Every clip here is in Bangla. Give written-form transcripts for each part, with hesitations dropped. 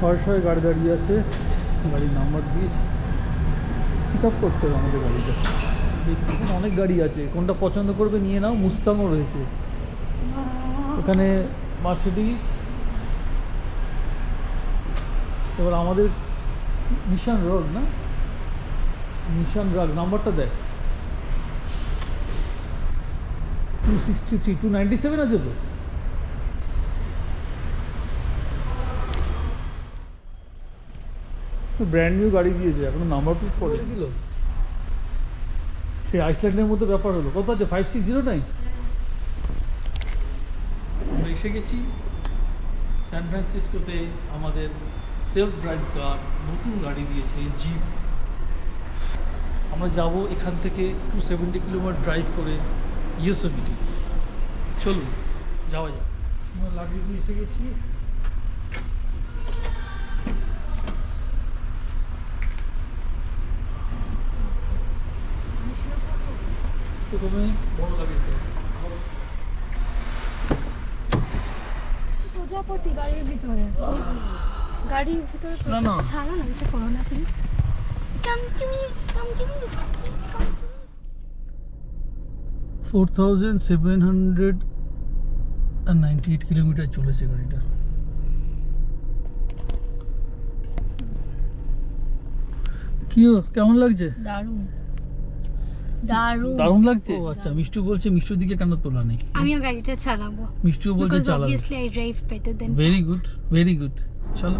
ছয় গাড়ি দাঁড়িয়ে আছে, গাড়ির নাম্বার দিয়েছে, পিক আপ করতে হবে আমাদের গাড়িটা। দেখি অনেক গাড়ি আছে, কোনটা পছন্দ করবে নিয়ে নাও। মুস্তাংও রয়েছে এখানে, মার্সিডিজ। এবার আমাদের নিশান রোগ না, নিশান রাগ নাম্বারটা দেয় 263, 297 আছে তো। ব্র্যান্ড নিউ গাড়ি দিয়েছে, এখনো নাম্বার প্লেট করে দিল। সেই আইসল্যান্ডের মতো ব্যাপার হলো। কত আছে? 5609। আমরা এসে গেছি স্যান ফ্রান্সিসকোতে। আমাদের সেলফ ড্রাইভ কার নতুন গাড়ি দিয়েছে, জিপ। আমরা যাব এখান থেকে 270 কিলোমিটার ড্রাইভ করে ইয়োসেমিটি। চলুন যাওয়া যাক। আমরা লাগিয়ে দিয়ে এসে গেছি। প্রথমে বড় লাগিয়ে প্রজাপতি গাড়ির ভিতরে, গাড়ির ভিতরে না ছাড়ো না, কিছু করো না please. Come to me, please come to me. 4798 kilometre চলেছে গাড়িটা। কি কেমন লাগছে? দারুণ দারুণ দারুণ লাগছে। ও আচ্ছা, মিষ্টু বলছে মিষ্টুর দিকে কেন তোলা নেই? আমিও গাড়িটা চালাবো। মিষ্টুও বলছে চালাবো। Obviously I drive better than. Very good, very good. চলো।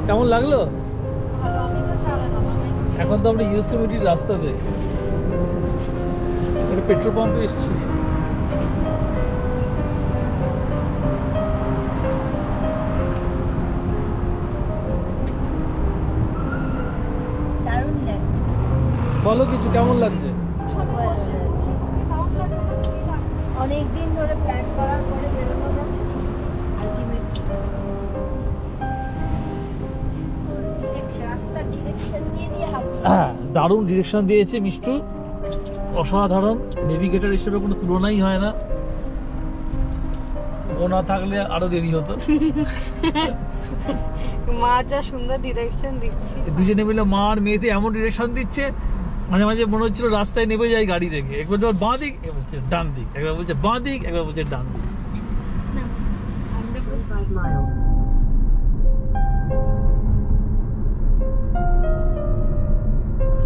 কেমন লাগলো? এখন তো আমরা ইয়োসেমিটির রাস্তাতে, পেট্রোল পাম্পে এসেছি। বলো কিছু, কেমন লাগছে? অনেকদিন ধরে প্ল্যান করার পরে বেরোনো গেছে। দারুণ ডিরেকশন দিয়েছে মিষ্টু, অসাধারণ। নেভিগেটর হিসেবে কোনো তুলনাই হয় না। ও না থাকলে আরো দেরি হতো। মা যা সুন্দর ডিরেকশন দিচ্ছে, দুজনে মিলে মা আর মেয়েতে এমন ডিরেকশন দিচ্ছে, মাঝে মাঝে মনে হচ্ছিল রাস্তায় নেমে যায় গাড়ি রেখে। একবার বলছে বাঁ দিক, একবার বলছে ডান দিক, একবার বলছে বাঁ দিক, একবার বলছে ডান দিক।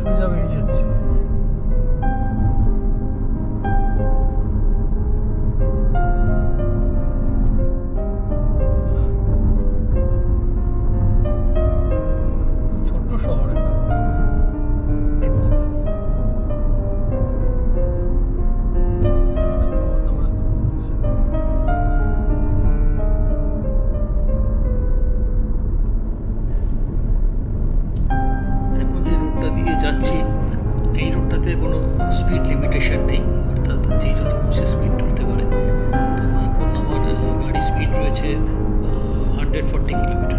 সোজা বেরিয়ে যাচ্ছে। ছোট্ট শহর এটা। যাচ্ছি এই রোডটাতে কোনো স্পিড লিমিটেশন নেই, অর্থাৎ যে যত খুশি স্পিড তুলতে পারে। তো এখন আমার গাড়ি স্পিড রয়েছে 140 কিলোমিটার।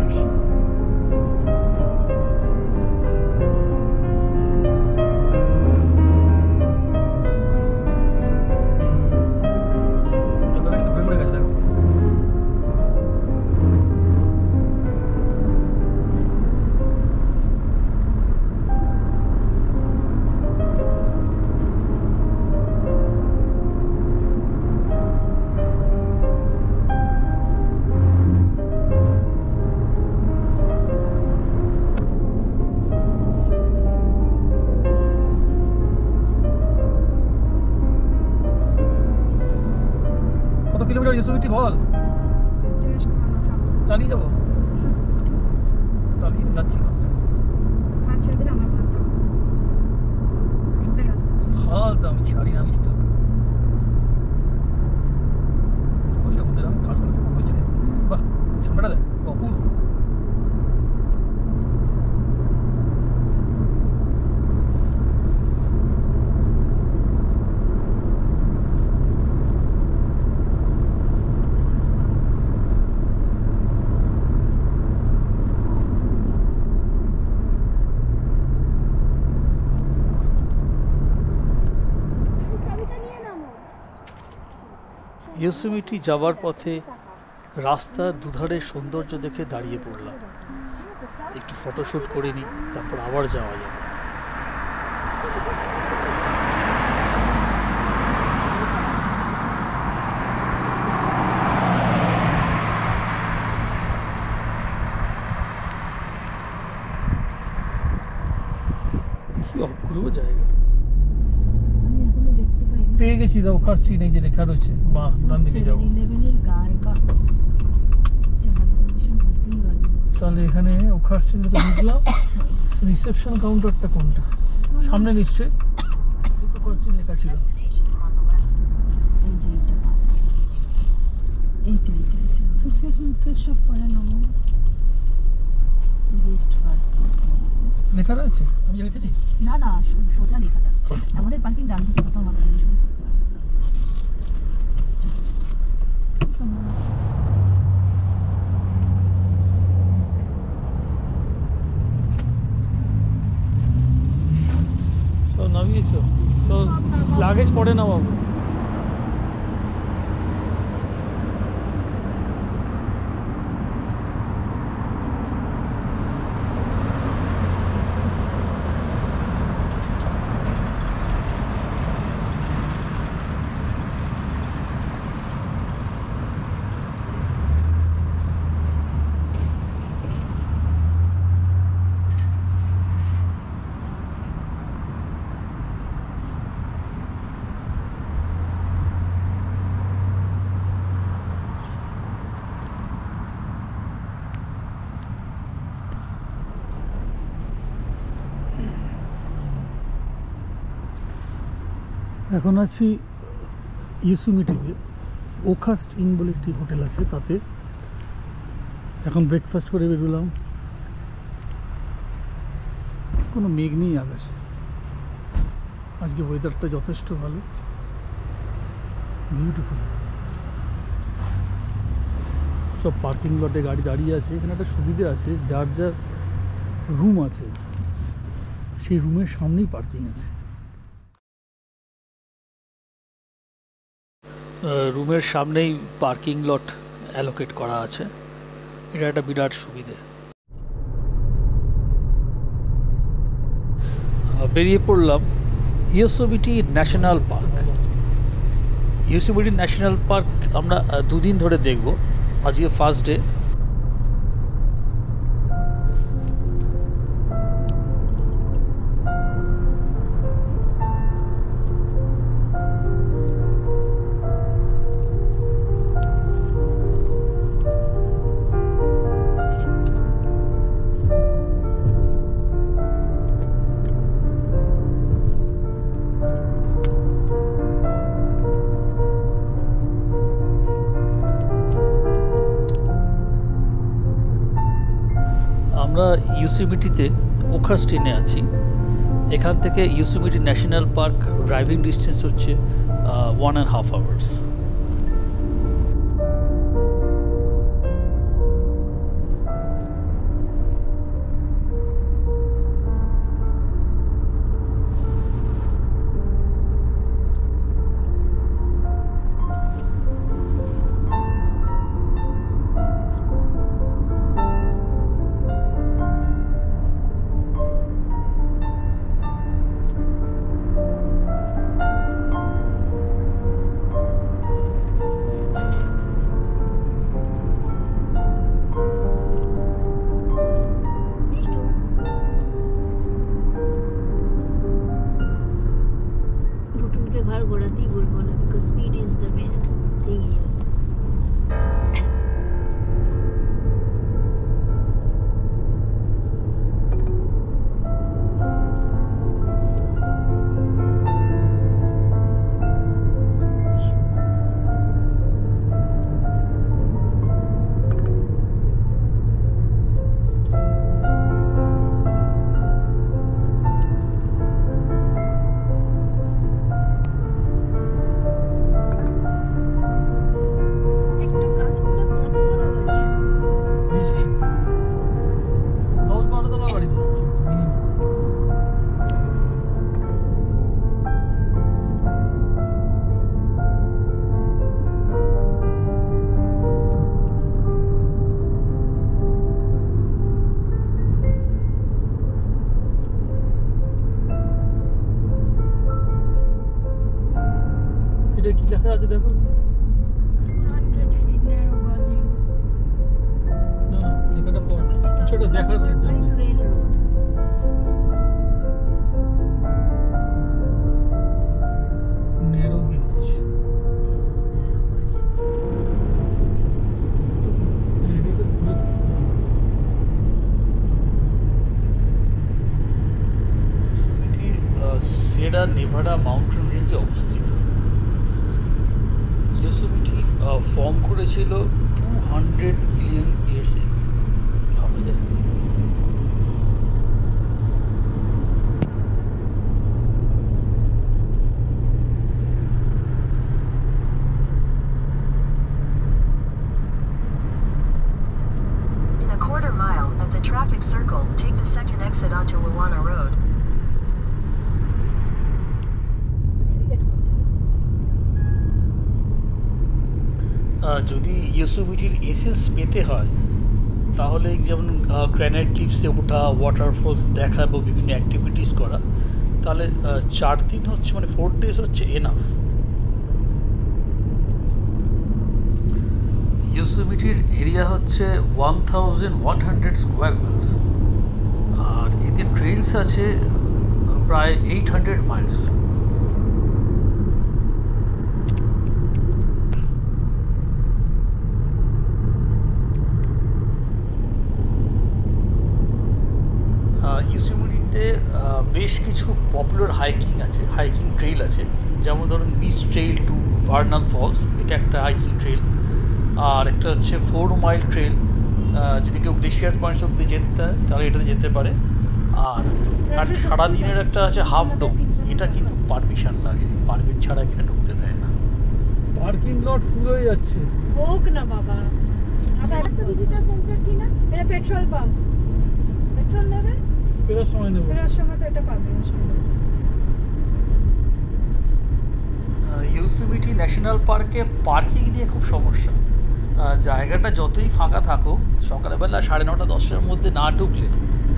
কিলোমিটার ইয়োসেমিটি বল, চালিয়ে যাবো। চালিয়ে যাচ্ছি হাত ছেড়ে দিলে আমার ভাবতে হবে সোজাই রাস্তা আছে হাল তো আমি ছাড়ি না মিস্টার বসে আমাদের আমি খাস হয়েছে বাহ সামনেটা দেখ অপূর্ব ইয়োসেমিটি যাওয়ার পথে রাস্তার দুধারে সৌন্দর্য দেখে দাঁড়িয়ে পড়লাম একটু ফটোশ্যুট করে নিই তারপর আবার যাওয়া যাবে কি অপূর্ব জায়গা পেয়ে গেছি দা ওখার স্ট্রিট এই যে লেখা রয়েছে বাহ ডান দিকে যাবো তাহলে এখানে ওখার স্ট্রিটে তো ঢুকলাম রিসেপশন কাউন্টারটা কোনটা সামনে নিশ্চয়ই ওখার স্ট্রিট লেখা ছিল সুটকেস মুটকেস সব পরে নেবো লেখা রয়েছে আমি লিখেছি না না সোজা লেখাটা আমাদের পার্কিং ডান দিকে কোথাও আমাকে জিজ্ঞেস করতে সব নামিয়েছ তো লাগেজ পড়ে না বাবু এখন আছি ইয়োসেমিটিতে ওখাস্ট ইন বলে একটি হোটেল আছে তাতে এখন ব্রেকফাস্ট করে বেরোলাম কোনো মেঘ নেই আকাশে আজকে ওয়েদারটা যথেষ্ট ভালো বিউটিফুল সব পার্কিং লটে গাড়ি দাঁড়িয়ে আছে এখানে একটা সুবিধা আছে যার যার রুম আছে সেই রুমের সামনেই পার্কিং আছে রুমের সামনেই পার্কিং লট অ্যালোকেট করা আছে এটা একটা বিরাট সুবিধে বেরিয়ে পড়লাম Yosemite national park Yosemite national park আমরা দুদিন ধরে দেখব আজকে ফার্স্ট ডে আমরা ইয়োসেমিটিতে ওখাস্ট ট্রেনে আছি এখান থেকে Yosemite national park driving distance হচ্ছে 1.5 hours এটা কি লেখা আছে দেখো? 400 feet narrow gauzy. না না, লেখাটা পড়ো। কিছু একটা দেখার জন্য। Rail road narrow gauge. Sierra Nevada mountain রেঞ্জে অবস্থিত। ইয়োসেমিটি ফর্ম করেছিল 200 মিলিয়ন ইয়ার্স এগো। ভাবা যায়? In a quarter mile, at the traffic circle, take the second exit onto Wawana Road. Navigate করছে যদি ইয়োসেমিটির এসেন্স পেতে হয় তাহলে যেমন গ্র্যানাইট ক্লিফসে ওঠা, ওয়াটারফলস দেখা এবং বিভিন্ন অ্যাক্টিভিটিস করা, তাহলে 4 দিন হচ্ছে, মানে 4 days হচ্ছে এনাফ। ইয়োসেমিটির এরিয়া হচ্ছে 1100 স্কোয়ার মাইলস, আর এতে ট্রেলস আছে প্রায় 800 মাইলস। ইয়োসেমিটিতে বেশ কিছু পপুলার হাইকিং ট্রেইল আছে, যেমন ধরুন Mist Trail to Vernal Falls, এটা একটা হাইকিং ট্রেইল। আর একটা হচ্ছে 4 মাইল ট্রেইল, যদি কেউ গ্লেশিয়ার পয়েন্টস অব্দি যেতে হয় তাহলে এটাতে যেতে পারে। আর সারাদিনের একটা আছে হাফ ডোম, এটা কিন্তু পারমিশন লাগে, পারমিট ছাড়া এখানে ঢুকতে দেয় না। পার্কিং লট ফুল হয়ে যাচ্ছে। হোক না বাবা, আবার তো ভিজিটার সেন্টার কি না? এটা পেট্রোল পাম্প, পেট্রোল নেবে? ফেরার সময় নেব। ফেরার সময় তো এটা পাবে। ইয়োসেমিটি ন্যাশনাল পার্কে পার্কিং নিয়ে খুব সমস্যা। জায়গাটা যতই ফাঁকা থাকুক, সকালবেলা 9:30 10টার মধ্যে না ঢুকলে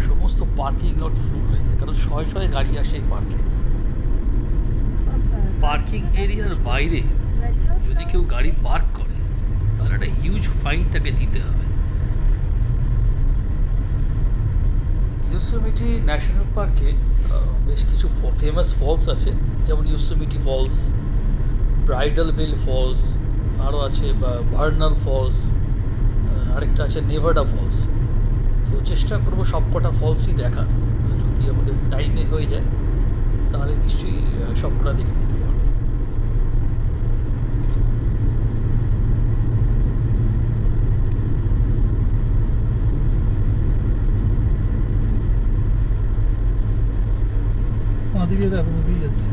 সমস্ত পার্কিং লট ফুল হয়ে যায়, কারণ শয়ে শয়ে গাড়ি আসে এই পার্কে। পার্কিং এরিয়ার বাইরে যদি কেউ গাড়ি পার্ক করে তাহলে একটা হিউজ ফাইন তাকে দিতে হবে। ইয়োসেমিটি ন্যাশনাল পার্কে বেশ কিছু ফেমাস ফলস আছে, যেমন Yosemite false, bridal bell false, আরও আছে ভার্নাল ফলস, আরেকটা আছে নেভাডা ফলস। তো চেষ্টা করবো সবকটা ফলসই দেখার, যদি আমাদের টাইমে হয়ে যায় তাহলে নিশ্চয়ই সবকটা দেখে নিতে পারবো। দিকে দেখো, বুঝেই যাচ্ছে।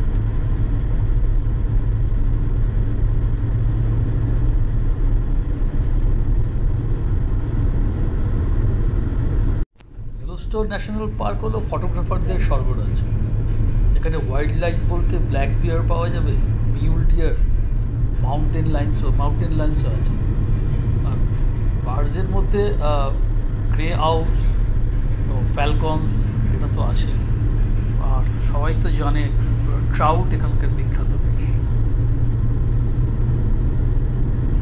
ইয়েলোস্টোন ন্যাশনাল পার্ক হলো ফটোগ্রাফারদের স্বর্গরাজ্য। এখানে ওয়াইল্ড লাইফ বলতে ব্ল্যাক বিয়ার পাওয়া যাবে, মিউল ডিয়ার, মাউন্টেন লাইন্সও আছে। আর বার্ডসের মধ্যে গ্রে আউলস, ফ্যালকনস, এটা তো আছে। আর সবাই তো জানে ট্রাউট এখানকার বিখ্যাত বেশ।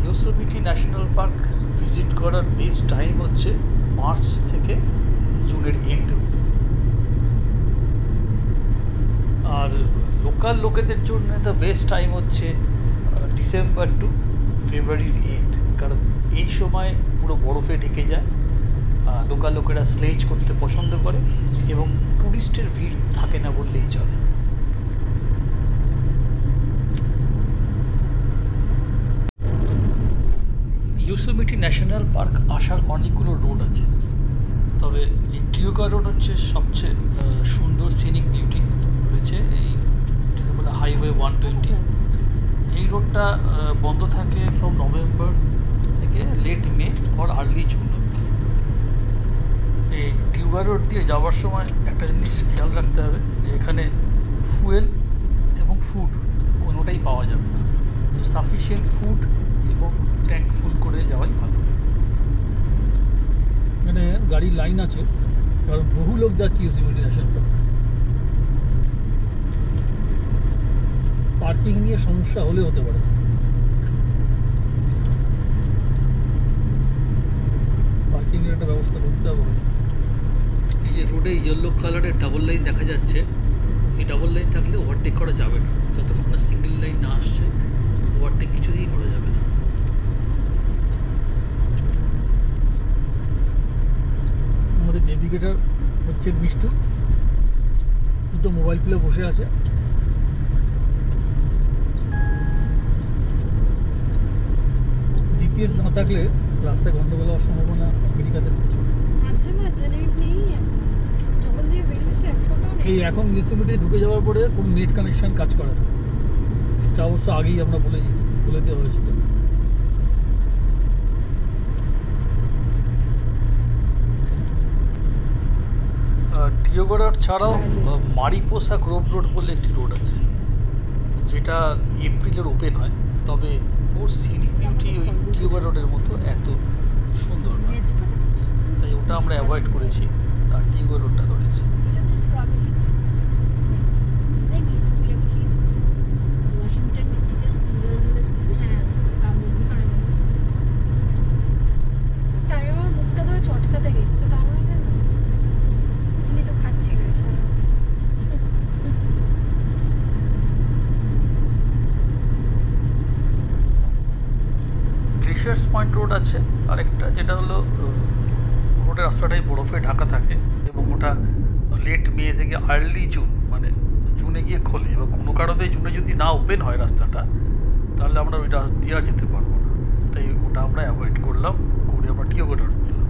ইয়োসেমিটি ন্যাশনাল পার্ক ভিজিট করার বেস্ট টাইম হচ্ছে মার্চ থেকে জুনের এন্ড অবধি। আর লোকাল লোকেদের জন্য দ্য বেস্ট টাইম হচ্ছে ডিসেম্বর টু ফেব্রুয়ারির এন্ড, কারণ এই সময় পুরো বরফে ঢেকে যায়। লোকাল লোকেরা স্লেজ করতে পছন্দ করে এবং টুরিস্টের ভিড় থাকে না বললেই চলে। ইয়োসেমিটি ন্যাশনাল পার্ক আসার অনেকগুলো রোড আছে, তবে এই টিওকা রোড হচ্ছে সবচেয়ে সুন্দর সিনিক বিউটি রয়েছে। এটাকে বলে হাইওয়ে 120। এই রোডটা বন্ধ থাকে ফ্রম নভেম্বর থেকে লেট মে আর আর্লি জুন অবধি। এই টিওকা রোড দিয়ে যাওয়ার সময় একটা জিনিস খেয়াল রাখতে হবে যে এখানে ফুয়েল এবং ফুড কোনোটাই পাওয়া যাবে না, তো সাফিসিয়েন্ট ফুড এবং ট্যাঙ্ক ফুল করে যাওয়াই ভালো। এখানে গাড়ির লাইন আছে কারণ বহু লোক যাচ্ছে ইয়োসেমিটি ন্যাশনাল পার্ক। পার্কিং নিয়ে সমস্যা হলে হতে পারে। পার্কিংয়ের একটা ব্যবস্থা করতে হবে। এই যে রোডে ইয়েলো কালারের ডাবল লাইন দেখা যাচ্ছে, এই ডাবল লাইন থাকলে ওভারটেক করা যাবে না, যতক্ষণ না সিঙ্গেল লাইন না আসছে ওভারটেক কিছুতেই করা যাবে না। আমাদের নেভিগেটর হচ্ছে মিষ্টু, দুটো মোবাইল খুলে বসে আছে। জিপিএস না থাকলে রাস্তায় গন্ডগোল হওয়ার সম্ভাবনা আমেরিকাতে প্রচুর। মাঝে মাঝে নেট নেই এখন, যখন দিয়ে বেরিয়েছে এক ফোটাও নেই। এই এখন ইউনিভার্সিটিতে ঢুকে যাওয়ার পরে কোনো নেট কানেকশন কাজ করে না, সেটা অবশ্য আগেই আমরা বলে দেওয়া হয়েছিল। টিওগড়ার ছাড়াও মারিপোসা গ্রোভ রোড বলে একটি রোড আছে, যেটা এপ্রিলের ওপেন হয়, তবে ওর সিনিক বিউটি ওই টিওগড় রোডের মতো এত সুন্দর না, নেটটা দেখিস। তাই ওটা আমরা অ্যাভয়েড করেছি আর টিওগড় রোডটা ধরেছি। এটা হচ্ছে স্ট্রবেরি। দেখিস তুই দেখি ওয়াশিংটন ডিসিতে স্টুডেন্টরা ছিল। হ্যাঁ, কামড়ে দিয়েছে। আমি আমার মুখটা ধরে চটকাতে গেছি, তো কামড়ে কেন? উনি তো খাচ্ছিল এসব। গ্লেশিয়ার্স পয়েন্ট রোড আছে আরেকটা, যেটা হলো রোডের রাস্তাটাই বরফে ঢাকা থাকে এবং ওটা লেট মে থেকে আর্লি জুন, মানে জুনে গিয়ে খোলে, এবং কোনো কারণে জুনে যদি না ওপেন হয় রাস্তাটা, তাহলে আমরা ওই রাস্তা দিয়ে আর যেতে পারবো না, তাই ওটা আমরা অ্যাভয়েড করলাম, করে আমরা টিওগড় রোড পেলাম।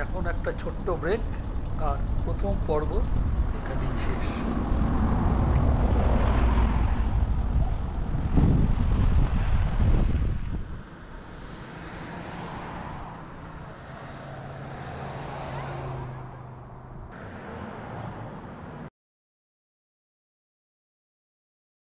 এখন একটা ছোট্ট ব্রেক, আর প্রথম পর্ব এখানেই শেষ।